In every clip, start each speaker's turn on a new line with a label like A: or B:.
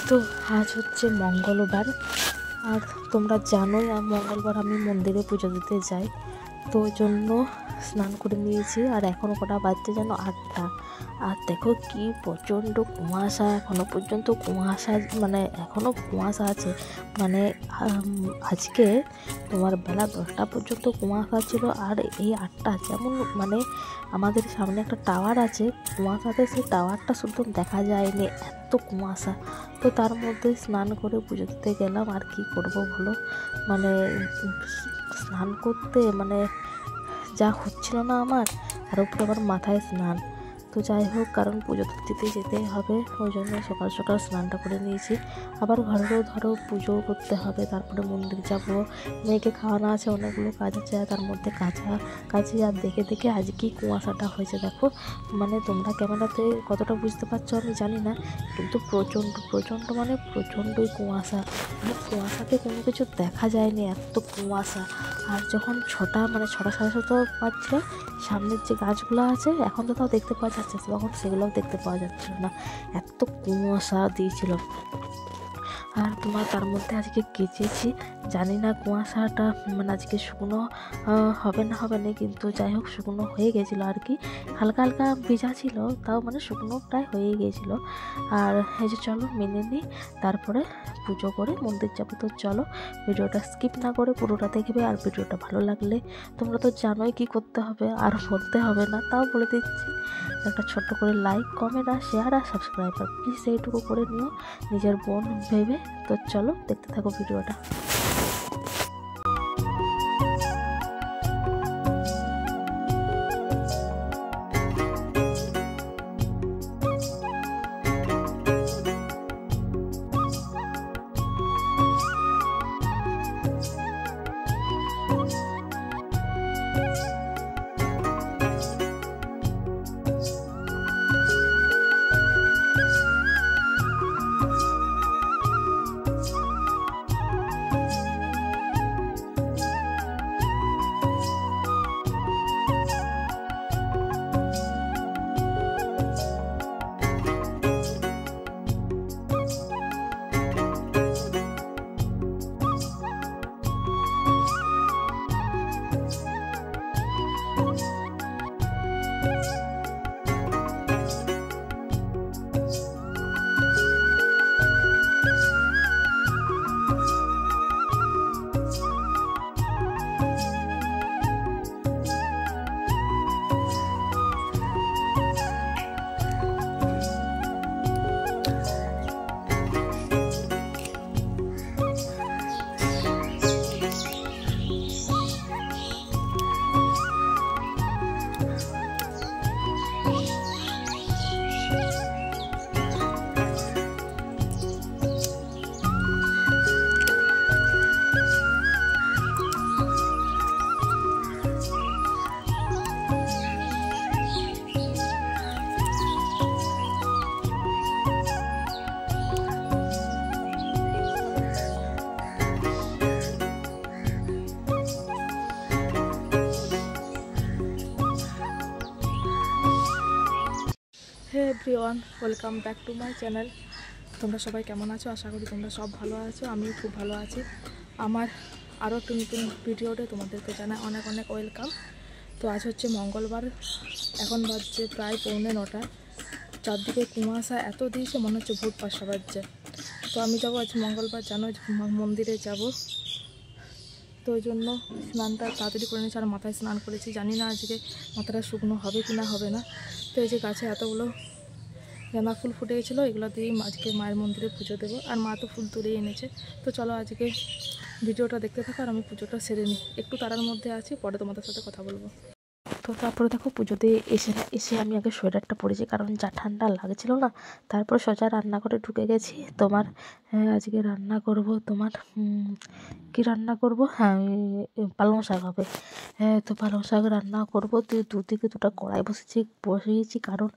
A: তো আজ হচ্ছে মঙ্গলবার, আর তোমরা জানোই মঙ্গলবার আমি মন্দিরে পুজো দিতে যাই। তো ওই জন্য স্নান করে নিয়েছি, আর এখনও কটা বাজছে যেন 8টা। আর দেখো কি প্রচণ্ড কুয়াশা, এখনও পর্যন্ত কুয়াশা, মানে এখনও কুয়াশা আছে। মানে আজকে তোমার বেলা 10টা পর্যন্ত কুয়াশা ছিল, আর এই 8টা যেমন মানে আমাদের সামনে একটা টাওয়ার আছে, কুয়াশাতে সেই টাওয়ারটা শুধু দেখা যায়নি, এত কুয়াশা। তো তার মধ্যে স্নান করে পুজো দিতে গেলাম, আর কি করব বলো, মানে স্নান করতে মানে যা হচ্ছিল না আমার, আর উপরে আবার মাথায় স্নান। তো যাই হোক, কারণ পুজো দিতে যেতেই হবে, ওই জন্য সকাল সকাল স্নানটা করে নিয়েছি। আবার ঘরেও ধরো পুজো করতে হবে, তারপরে মন্দির যাব, মেয়েকে খাওয়ানো আছে, অনেকগুলো কাজ আছে, তার মধ্যে কাছে আর দেখে দেখে আজকে কুয়াশাটা হয়েছে। দেখো মানে তোমরা ক্যামেরাতে কতটা বুঝতে পারছো আমি জানি না, কিন্তু প্রচণ্ড মানে প্রচণ্ডই কুয়াশা, মানে কুয়াশাতে কোনো কিছু দেখা যায়নি, এত কুয়াশা। আর যখন 6টা সাড়ে 6টা বাজছিল, সামনের যে গাছগুলো আছে এখন তো তাও দেখতে পাওয়া যাচ্ছে, তখন সেগুলোও দেখতে পাওয়া যাচ্ছিল না, এত কুয়াশা দিয়েছিল। আর তোমার তার মধ্যে আজকে কেচেছি, জানি না কুয়াশাটা মানে আজকে শুকনো হবে না কিন্তু যাই হোক শুকনো হয়ে গেছিলো আর কি, হালকা হালকা ভেজা ছিল, তাও মানে শুকনো প্রায় হয়ে গিয়েছিলো। আর এই যে চলো মেনে নিই, তারপরে পুজো করে মন্দির যাবো। তো চলো ভিডিওটা স্কিপ না করে পুরোটা দেখবে, আর ভিডিওটা ভালো লাগলে তোমরা তো জানোই কি করতে হবে, আর বলতে হবে না, তাও বলে দিচ্ছি, একটা ছোট্ট করে লাইক, কমেন্ট আর শেয়ার আর সাবস্ক্রাইব, প্লিজ এইটুকু করে নিও নিজের বোন ভেবে। তো চলো দেখতে থাকো ভিডিওটা। Hey everyone, welcome back to my channel. তোমরা সবাই কেমন আছো? আশা করি তোমরা সব ভালো আছো, আমিও খুব ভালো আছি। আমার আরও একটু নতুন ভিডিওতে তোমাদেরকে জানাই অনেক অনেক ওয়েলকাম। তো আজ হচ্ছে মঙ্গলবার, এখন বাজছে প্রায় 8:45। চারদিকে কুয়াশা এত দিয়েছে, মনে হচ্ছে ভোর 5টা বাজছে। তো আমি যাবো আজ মঙ্গলবার, জানো মন্দিরে যাব, তো ওই জন্য স্নানটা তাড়াতাড়ি করে নিয়েছি, আর মাথায় স্নান করেছি। জানি না আজকে মাথাটা শুকনো হবে কি না হবে না। তো এই যে গাছে এতগুলো গাঁদা ফুল ফুটে গেছিলো, এগুলো দিয়েই আজকে মায়ের মন্দিরে পুজো দেবো, আর মা তো ফুল তুলেই এনেছে। তো চলো আজকে ভিডিওটা দেখতে থাকো, আর আমি পুজোটা সেরে নিই, একটু তাড়ার মধ্যে আছি, পরে তোমাদের সাথে কথা বলবো। তো তারপরে দেখো পুজোতে এসে আমি আগে সোয়েটারটা পরেছি, কারণ যা ঠান্ডা লাগছিল না। তারপর সোজা রান্নাঘরে ঢুকে গেছি। তোমার আজকে রান্না করব, তোমার কি রান্না করব, হ্যাঁ পালং শাক হবে। তো পালং শাক রান্না করব। তো দুদিকে দুটো কড়াই বসিয়েছি, কারণ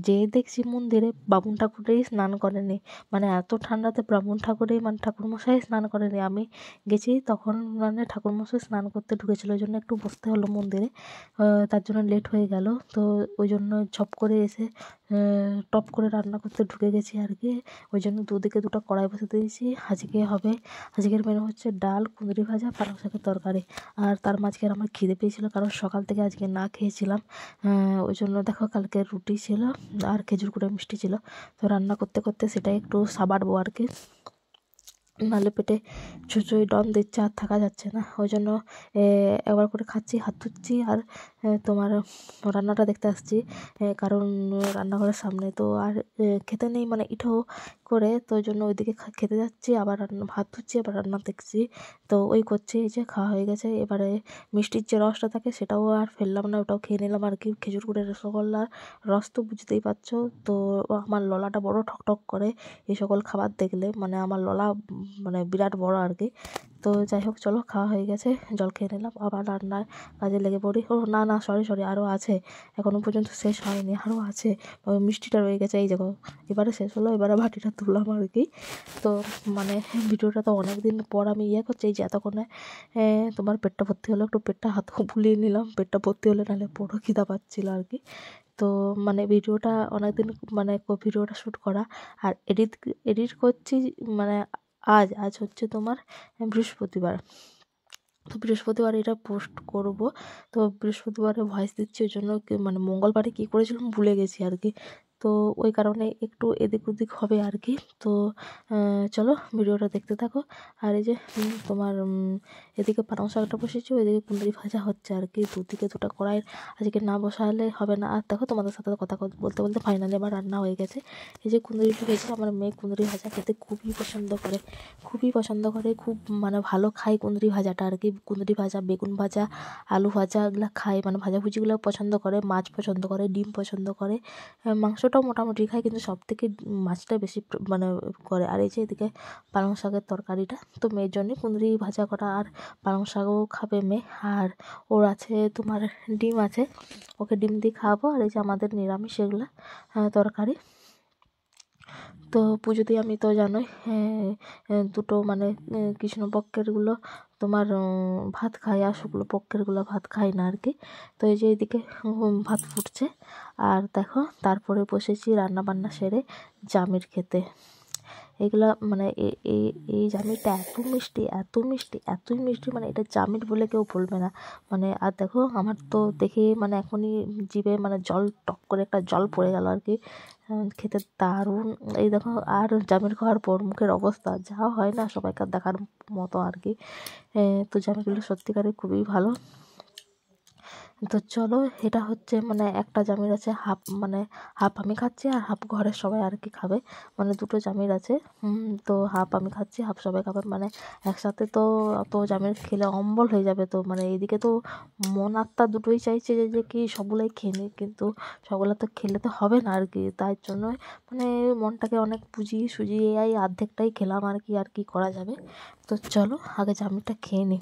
A: যে দেখছি মন্দিরে বামুন ঠাকুরেই স্নান করেনি, মানে এত ঠান্ডাতে বামুন ঠাকুরেই মানে ঠাকুরমশাই স্নান করেনি। আমি গেছি তখন মানে ঠাকুরমশাই স্নান করতে ঢুকেছিল, ওই জন্য একটু বসতে হলো মন্দিরে। তার জন্য লেট হয়ে গেল। তো ওই জন্য ঝপ করে এসে টপ করে রান্না করতে ঢুকে গেছি আর কি। ওই জন্য দুদিকে দুটো কড়াই বসে দিয়েছি। আজকের মেনু হচ্ছে ডাল, কুঁদরি ভাজা, পালং শাকের তরকারি। আর তার মাঝখানে আমার খিদে পেয়েছিল, কারণ সকাল থেকে আজকে না খেয়েছিলাম। ওই জন্য দেখো কালকে রুটি ছিল আর খেজুর গুঁড়ো মিষ্টি ছিল। তো রান্না করতে করতে সেটাই একটু সাবাড়বো আর কি, নাহলে পেটে চুচুই ডন দিচ্ছে, আর থাকা যাচ্ছে না। ওই জন্য একবার করে খাচ্ছি, হাত ধুচ্ছি, আর তোমার রান্নাটা দেখতে আসছি, কারণ রান্নাঘরের সামনে তো আর খেতে নেই, মানে ইটো করে, তো ওই জন্য ওইদিকে খেতে যাচ্ছি, আবার ভাত ধুচ্ছি, আবার রান্না দেখছি। তো ওই করছি, এই যে খাওয়া হয়ে গেছে। এবারে মিষ্টির যে রসটা থাকে সেটাও আর ফেললাম না, ওটাও খেয়ে নিলাম আর কি। খেজুর গুড়ের রসগোল্লার রস তো বুঝতেই পারছো, তো আমার ললাটা বড় ঠকঠক করে এই সকল খাবার দেখলে, মানে আমার ললা মানে বিরাট বড় আর কি। তো যাই হোক, চলো খাওয়া হয়ে গেছে, জল খেয়ে নিলাম, আবার রান্নার কাজে লেগে পড়ি। ও না না, সরি, আরও আছে, এখনও পর্যন্ত শেষ হয়নি, আরও আছে। ওই মিষ্টিটা রয়ে গেছে, এই দেখো এবারে শেষ হলো, এবারে ভাটিটা তুললাম আর কি। তো মানে ভিডিওটা তো অনেক দিন পর আমি করছি, এই যে এতক্ষণে তোমার পেটটা ভর্তি হলো, একটু পেটটা হাত বুলিয়ে নিলাম, পেটটা ভর্তি হলে নাহলে বড় খিদা পাচ্ছিলো আর কি। তো মানে ভিডিওটা অনেকদিন, মানে ভিডিওটা শ্যুট করা আর এডিট করছি, মানে আজ হচ্ছে তোমার বৃহস্পতিবার। তো বৃহস্পতিবার এটা পোস্ট করব। তো বৃহস্পতিবারে ভয়েস দিচ্ছি, ওই জন্য মানে মঙ্গলবারে কী করেছিলাম ভুলে গেছি আর কি। তো ওই কারণে একটু এদিক ওদিক হবে আর কি। তো চলো ভিডিওটা দেখতে থাকো। আর এই যে তোমার এদিকে পালং শাকটা বসেছি, ওইদিকে কুঁদরি ভাজা হচ্ছে আর কি। দুদিকে দুটো কড়াই আজকে না বসালে হবে না। আর দেখো তোমাদের সাথে কথা বলতে বলতে ফাইনালি আমার রান্না হয়ে গেছে। এই যে কুঁদরিটা ভেজে, আমার মেয়ে কুঁদরি ভাজা খেতে খুবই পছন্দ করে, খুব মানে ভালো খায় কুঁদরি ভাজাটা আর কি। কুঁদরি ভাজা, বেগুন ভাজা, আলু ভাজা এগুলো খায়, মানে ভাজাভুজিগুলো পছন্দ করে। মাছ পছন্দ করে, ডিম পছন্দ করে, মাংসটাও মোটামুটি খায়, কিন্তু সবথেকে মাছটা বেশি মানে করে। আর এই যে এদিকে পালং শাকের তরকারিটা তো মেয়ের জন্যে কুঁদরি ভাজা করা, আর পালং শাকও খাবে মেয়ে। আর ওর আছে তোমার ডিম আছে, ওকে ডিম দিয়ে খাওয়াবো। আর এই যে আমাদের নিরামিষ এগুলো তরকারি। তো পুজোতে আমি তো জানোই দুটো মানে কৃষ্ণপক্ষেরগুলো তোমার ভাত খাই, আর শুক্লপক্ষেরগুলো ভাত খাই না আর কি। তো এই যে এইদিকে ভাত ফুটছে, আর দেখো তারপরে বসেছি রান্নাবান্না সেরে জামির খেতে। এগুলা মানে এই জামিরটা এতই মিষ্টি, মানে এটা জামির বলে কেউ বলবে না মানে। আর দেখো আমার তো দেখে মানে এখনই জিভে মানে জল, টক করে একটা জল পড়ে গেল আর কি। খেতে দারুণ। এই দেখো, আর জামির খাওয়ার পর মুখের অবস্থা যা হয় না সবাইকার দেখার মতো আর কি। তো জামিরগুলো সত্যিকারে খুবই ভালো। তো চলো, এটা হচ্ছে মানে একটা জামির আছে, হাফ আমি খাচ্ছি আর হাফ ঘরের সবাই আর কি খাবে, মানে দুটো জামির আছে। তো হাফ আমি খাচ্ছি, হাফ সবাই খাবে, মানে একসাথে তো অত জামির খেলে অম্বল হয়ে যাবে। তো মানে এইদিকে তো মন আত্মা দুটোই চাইছে যে কি সবগুলাই খেয়ে নিই, কিন্তু সবগুলো তো খেলে তো হবে না আর কি। তাই জন্য মানে মনটাকে অনেক বুঝিয়ে সুজিয়ে এই অর্ধেকটাই খেলাম আর কি, আর কি করা যাবে। তো চলো আগে জামিরটা খেয়ে নিই।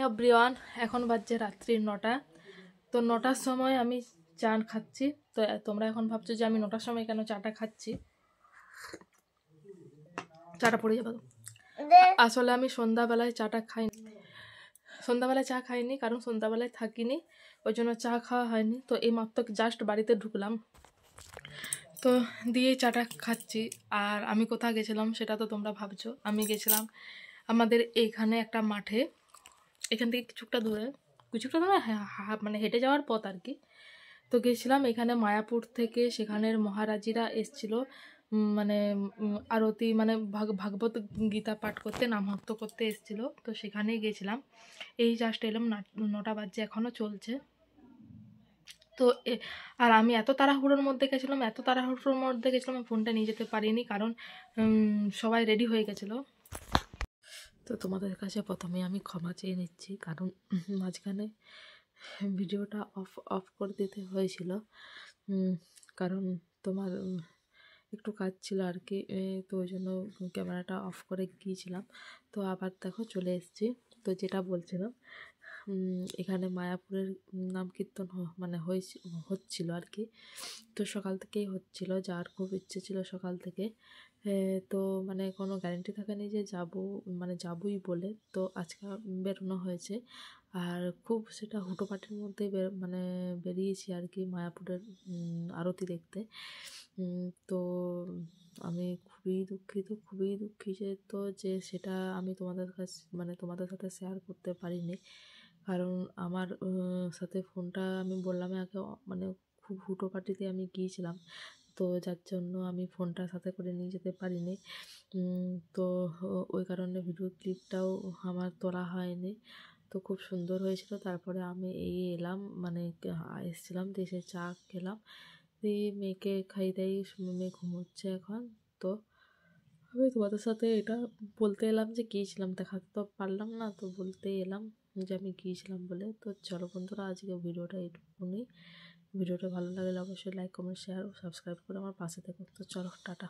A: এভরিওয়ান, এখন বাজছে রাত্রি 9টা। তো 9টার সময় আমি চা খাচ্ছি। তো তোমরা এখন ভাবছো যে আমি 9টার সময় কেন চাটা খাচ্ছি, চাটা পড়ে যাবে। আসলে আমি সন্ধ্যাবেলায় চাটা খাইনি, সন্ধ্যাবেলায় চা খাইনি, কারণ সন্ধ্যাবেলায় থাকিনি, ওই জন্য চা খাওয়া হয়নি। তো এই মাত্র জাস্ট বাড়িতে ঢুকলাম, তো দিয়ে চাটা খাচ্ছি। আর আমি কোথায় গেছিলাম সেটা তো তোমরা ভাবছো। আমি গেছিলাম আমাদের এইখানে একটা মাঠে, এখান থেকে কিছুটা দূরে মানে হেঁটে যাওয়ার পথ আর কি। তো গেছিলাম এখানে মায়াপুর থেকে, সেখানের মহারাজিরা এসছিল মানে আরতি মানে ভাগবত গীতা পাঠ করতে, নামহত্ত করতে এসছিল। তো সেখানেই গেছিলাম, এই জাস্ট এলাম, 9টা বাজছে, এখনও চলছে। তো আর আমি এত তাড়াহুড়োর মধ্যে গেছিলাম, আমি ফোনটা নিয়ে যেতে পারিনি, কারণ সবাই রেডি হয়ে গেছিলো। তো তোমাদের কাছে প্রথমে আমি ক্ষমা চেয়ে নিচ্ছি, কারণ মাঝখানে ভিডিওটা অফ করে দিতে হয়েছিল, কারণ তোমার একটু কাজ ছিল আর কি, তো ওই জন্য ক্যামেরাটা অফ করে গিয়েছিলাম। তো আবার দেখো চলে এসেছি। তো যেটা বলছিলাম, এখানে মায়াপুরের নাম কীর্তন মানে হচ্ছিল আর কি। তো সকাল থেকেই হচ্ছিল, যার খুব ইচ্ছে ছিল সকাল থেকে। তো মানে কোনো গ্যারেন্টি থাকেনি যে যাব, মানে যাবই বলে। তো আজকে বেরোনো হয়েছে, আর খুব সেটা হুটোপাটির মধ্যেই মানে বেরিয়েছি আর কি মায়াপুরের আরতি দেখতে। তো আমি খুবই দুঃখিত যে সেটা আমি তোমাদের কাছে মানে তোমাদের সাথে শেয়ার করতে পারিনি, কারণ আমার সাথে ফোনটা আমি বললাম আগে, মানে খুব হুটোপাটিতে আমি গিয়েছিলাম, তো যার জন্য আমি ফোনটা সাথে করে নিয়ে যেতে পারিনি। তো ওই কারণে ভিডিও ক্লিপটাও আমার তোলা হয়নি। তো খুব সুন্দর হয়েছিল। তারপরে আমি এলাম, মানে এসেছিলাম, তো এসে চা খেলাম, দিয়ে মেয়েকে খাইয়ে দাইয়ে মেয়ে ঘুমোচ্ছে এখন। তো আমি তোমাদের সাথে এটা বলতে এলাম যে গিয়েছিলাম, দেখাতে তো পারলাম না, তো বলতে এলাম যে আমি গিয়েছিলাম বলে। তো চলো বন্ধুরা, আজকে ভিডিওটা এইটুকুনি। ভিডিওটা ভালো লাগলে অবশ্যই লাইক, কমেন্ট, শেয়ার ও সাবস্ক্রাইব করে আমার পাশে থেকো। তো চলো, টাটা।